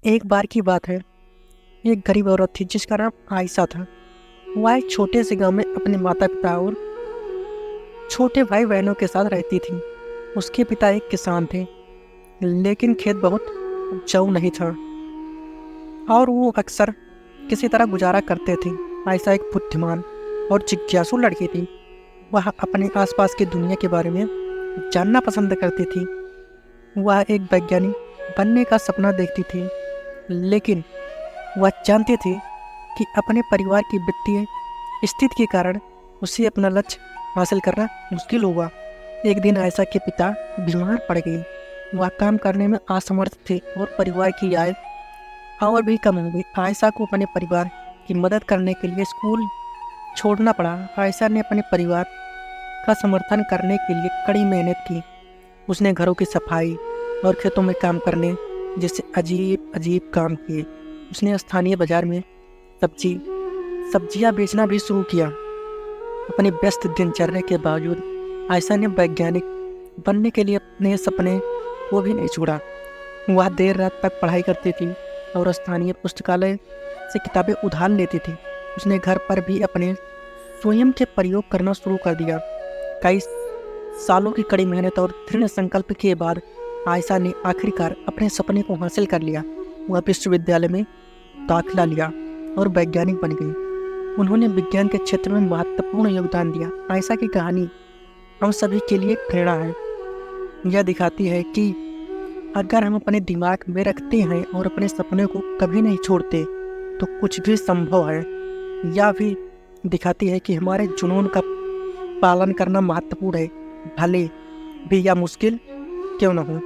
एक बार की बात है। एक गरीब औरत थी जिसका नाम आयशा था। वह एक छोटे से गांव में अपने माता पिता और छोटे भाई बहनों के साथ रहती थी। उसके पिता एक किसान थे, लेकिन खेत बहुत उपजाऊ नहीं था और वो अक्सर किसी तरह गुजारा करते थे। आयशा एक बुद्धिमान और जिज्ञासु लड़की थी। वह अपने आसपास की दुनिया के बारे में जानना पसंद करती थी। वह एक वैज्ञानिक बनने का सपना देखती थी, लेकिन वह जानती थी कि अपने परिवार की वित्तीय स्थिति के कारण उसे अपना लक्ष्य हासिल करना मुश्किल होगा। एक दिन आयशा के पिता बीमार पड़ गए। वह काम करने में असमर्थ थे और परिवार की आय और भी कम हो गई। आयशा को अपने परिवार की मदद करने के लिए स्कूल छोड़ना पड़ा। आयशा ने अपने परिवार का समर्थन करने के लिए कड़ी मेहनत की। उसने घरों की सफाई और खेतों में काम करने जैसे अजीब अजीब काम किए। उसने स्थानीय बाजार में सब्जियां बेचना भी शुरू किया। अपनी व्यस्त दिनचर्या के बावजूद आयशा ने वैज्ञानिक बनने के लिए अपने सपने को भी नहीं छोड़ा। वह देर रात तक पढ़ाई करती थी और स्थानीय पुस्तकालय से किताबें उधार लेती थी। उसने घर पर भी अपने स्वयं के प्रयोग करना शुरू कर दिया। कई सालों की कड़ी मेहनत और दृढ़ संकल्प के बाद आयशा ने आखिरकार अपने सपने को हासिल कर लिया। वह विश्वविद्यालय में दाखिला लिया और वैज्ञानिक बन गई। उन्होंने विज्ञान के क्षेत्र में महत्वपूर्ण योगदान दिया। आयशा की कहानी हम सभी के लिए प्रेरणा है। यह दिखाती है कि अगर हम अपने दिमाग में रखते हैं और अपने सपने को कभी नहीं छोड़ते तो कुछ भी संभव है। यह भी दिखाती है कि हमारे जुनून का पालन करना महत्वपूर्ण है, भले भी यह मुश्किल क्यों न हो।